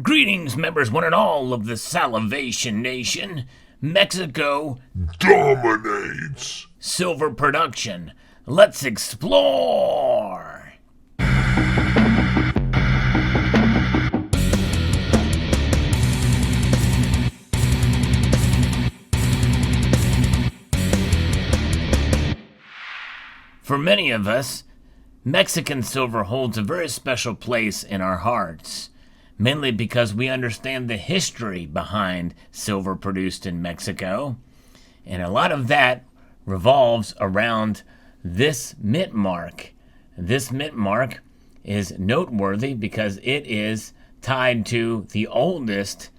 Greetings, members one and all of the Salivation Nation. Mexico dominates. silver production. Let's explore! For many of us, Mexican silver holds a very special place in our hearts, mainly because we understand the history behind silver produced in Mexico, and a lot of that revolves around this mint mark. This mint mark is noteworthy because it is tied to the oldest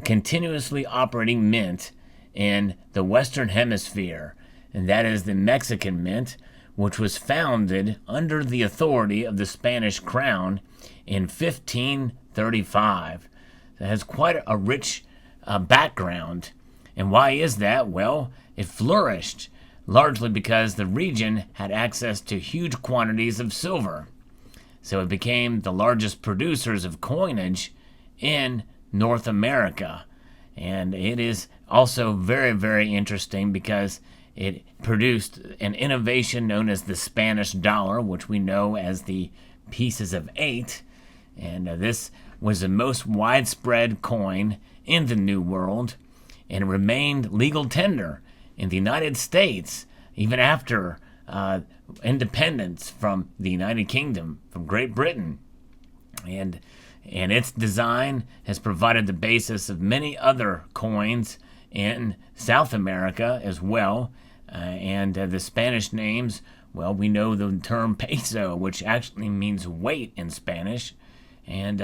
continuously operating mint in the Western Hemisphere, and that is the Mexican mint, which was founded under the authority of the Spanish crown in 1535. It has quite a rich background. And why is that? Well, it flourished largely because the region had access to huge quantities of silver. So it became the largest producers of coinage in North America. And it is also very, very interesting because it produced an innovation known as the Spanish dollar, which we know as the pieces of 8. And this was the most widespread coin in the New World and remained legal tender in the United States even after independence from the United Kingdom, from Great Britain. And its design has provided the basis of many other coins in South America as well. And the Spanish names, well, we know the term peso, which actually means weight in Spanish. And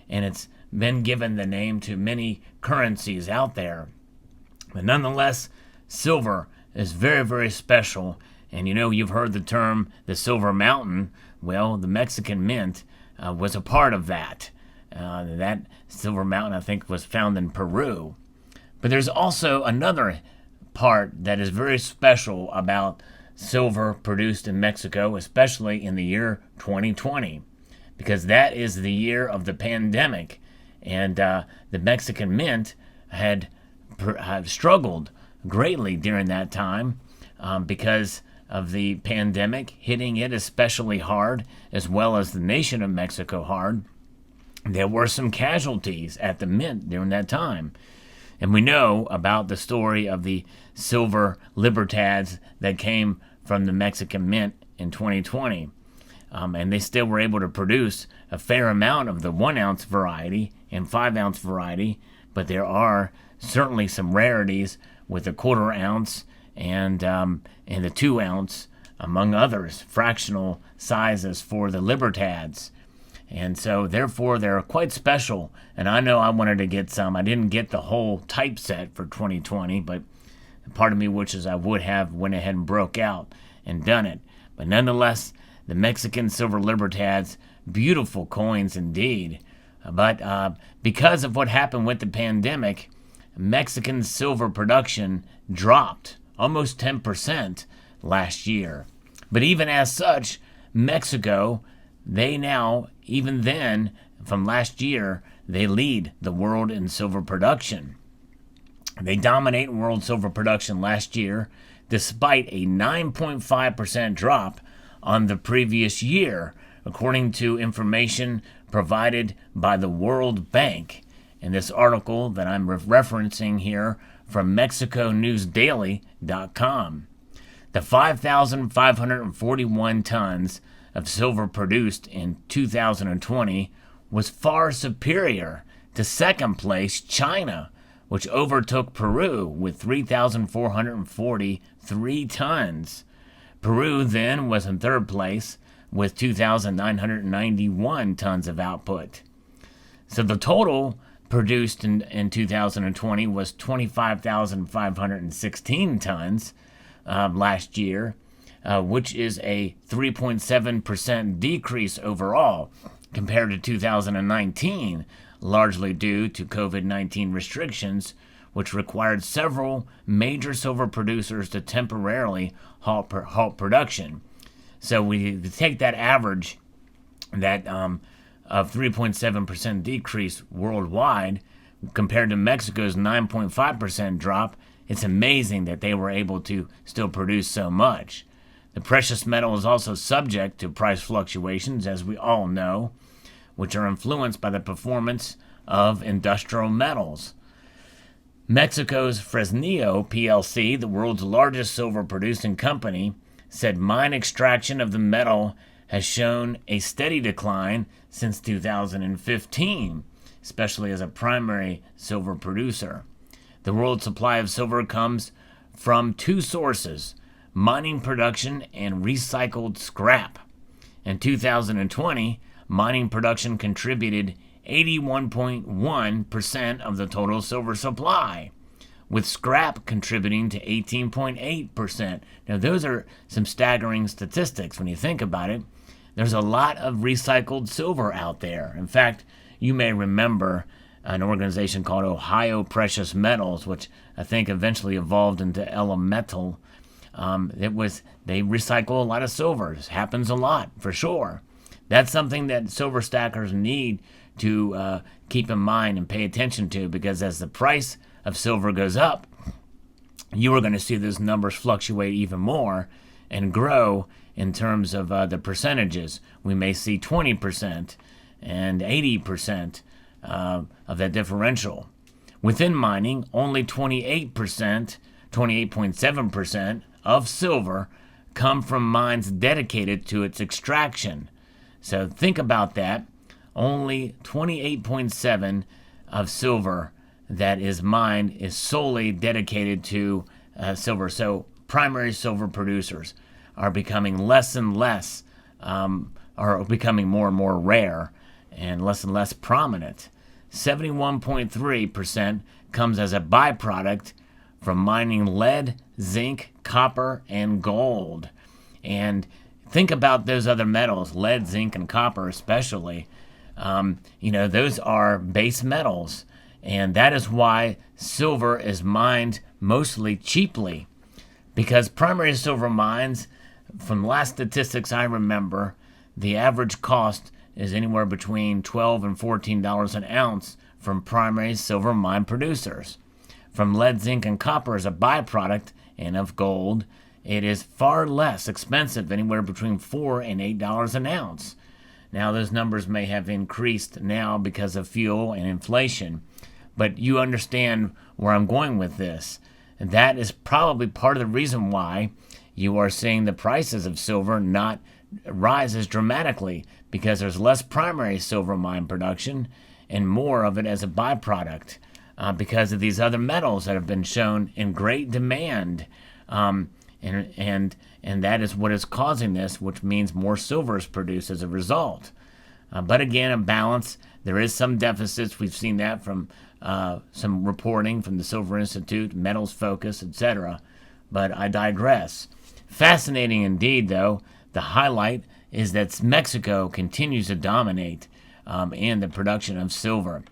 it's been given the name to many currencies out there. But nonetheless, silver is very, very special. And you've heard the term the Silver Mountain. Well, the Mexican Mint was a part of that. That Silver Mountain, I think, was found in Peru. But there's also another part that is very special about silver produced in Mexico, especially in the year 2020, because that is the year of the pandemic. And the Mexican Mint had struggled greatly during that time because of the pandemic hitting it especially hard, as well as the nation of Mexico hard. There were some casualties at the mint during that time. And we know about the story of the silver libertads that came from the Mexican Mint in 2020. And they still were able to produce a fair amount of the 1 ounce variety and 5 ounce variety, but there are certainly some rarities with the 1/4 ounce and the 2 ounce, among others, fractional sizes for the libertads. And so, therefore, they're quite special. And I know I wanted to get some. I didn't get the whole typeset for 2020, but part of me wishes I would have went ahead and broke out and done it. But nonetheless, the Mexican Silver Libertads, beautiful coins indeed. But because of what happened with the pandemic, Mexican silver production dropped almost 10% last year. But even as such, Mexico, they now, even then, from last year, they lead the world in silver production. They dominate world silver production last year, despite a 9.5% drop on the previous year, according to information provided by the World Bank. In this article that I'm referencing here from MexicoNewsDaily.com. The 5,541 tons of silver produced in 2020 was far superior to second place China, which overtook Peru with 3,443 tons. Peru then was in third place with 2,991 tons of output. So the total produced in 2020 was 25,516 tons last year, which is a 3.7% decrease overall compared to 2019, largely due to COVID-19 restrictions, which required several major silver producers to temporarily halt production. So we take that average that of 3.7% decrease worldwide compared to Mexico's 9.5% drop. It's amazing that they were able to still produce so much. The precious metal is also subject to price fluctuations, as we all know, which are influenced by the performance of industrial metals. Mexico's Fresnillo PLC, the world's largest silver producing company, said mine extraction of the metal has shown a steady decline since 2015, especially as a primary silver producer. The world's supply of silver comes from two sources: mining production and recycled scrap. In 2020, mining production contributed 81.1% of the total silver supply, with scrap contributing to 18.8%. Now, those are some staggering statistics when you think about it. There's a lot of recycled silver out there. In fact, you may remember an organization called Ohio Precious Metals, which I think eventually evolved into Elemental. They recycle a lot of silver. This happens a lot, for sure. That's something that silver stackers need to keep in mind and pay attention to, because as the price of silver goes up, you are going to see those numbers fluctuate even more and grow in terms of the percentages. We may see 20% and 80% of that differential. Within mining, only 28.7% of silver come from mines dedicated to its extraction. So think about that. Only 28.7 of silver that is mined is solely dedicated to silver. So primary silver producers are becoming less and less, are becoming more and more rare and less prominent. 71.3% comes as a byproduct from mining lead, zinc, copper, and gold. And think about those other metals, lead, zinc, and copper especially. Those are base metals. And that is why silver is mined mostly cheaply. Because primary silver mines, from last statistics I remember, the average cost is anywhere between $12 and $14 an ounce from primary silver mine producers. From lead, zinc, and copper as a byproduct, and of gold, it is far less expensive, anywhere between $4 and $8 an ounce. Now, those numbers may have increased now because of fuel and inflation, but you understand where I'm going with this. And that is probably part of the reason why you are seeing the prices of silver not rise as dramatically, because there's less primary silver mine production and more of it as a byproduct because of these other metals that have been shown in great demand. And that is what is causing this, which means more silver is produced as a result. But again, a balance. There is some deficits. We've seen that from some reporting from the Silver Institute, Metals Focus, etc. But I digress. Fascinating indeed, though. The highlight is that Mexico continues to dominate in the production of silver.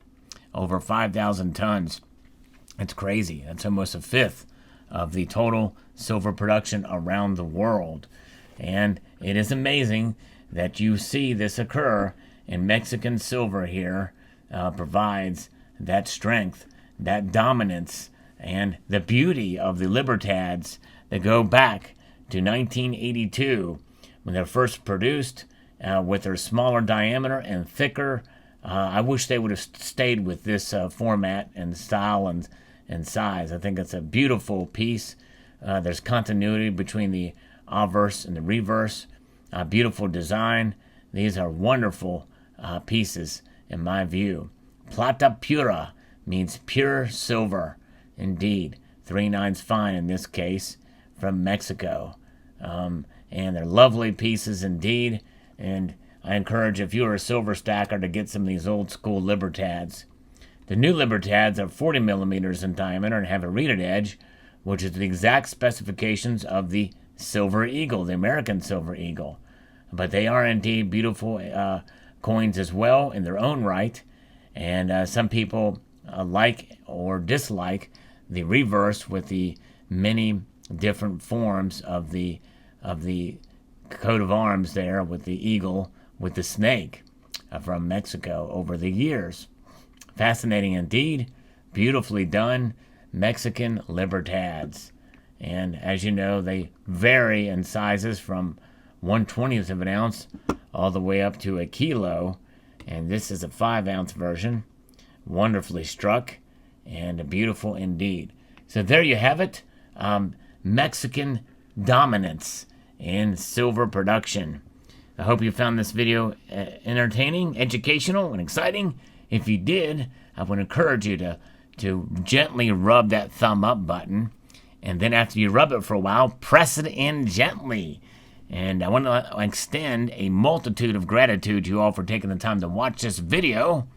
Over 5,000 tons. It's crazy. That's almost a fifth of the total silver production around the world. And it is amazing that you see this occur, and Mexican silver here provides that strength, that dominance, and the beauty of the Libertads that go back to 1982 when they're first produced with their smaller diameter and thicker. I wish they would have stayed with this format and style and size. I think it's a beautiful piece. There's continuity between the obverse and the reverse. Beautiful design. These are wonderful pieces in my view. Plata pura means pure silver. Indeed. 3 nines fine in this case from Mexico. And they're lovely pieces indeed. And I encourage, if you're a silver stacker, to get some of these old school Libertads. The new Libertads are 40 millimeters in diameter and have a reeded edge, which is the exact specifications of the Silver Eagle, the American Silver Eagle. But they are indeed beautiful coins as well in their own right. And some people like or dislike the reverse with the many different forms of the coat of arms there, with the eagle, with the snake. from Mexico over the years. Fascinating indeed. Beautifully done. Mexican Libertads. And as you know, they vary in sizes from 1/20th of an ounce all the way up to a kilo. And this is a 5-ounce version. Wonderfully struck and beautiful indeed. So there you have it. Mexican dominance in silver production. I hope you found this video entertaining, educational, and exciting. If you did, I would encourage you to gently rub that thumb up button. And then after you rub it for a while, press it in gently. And I want to extend a multitude of gratitude to you all for taking the time to watch this video,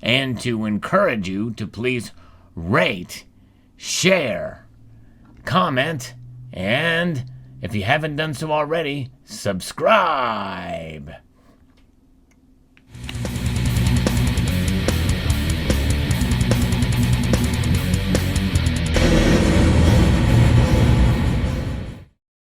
and to encourage you to please rate, share, comment, and if you haven't done so already, subscribe.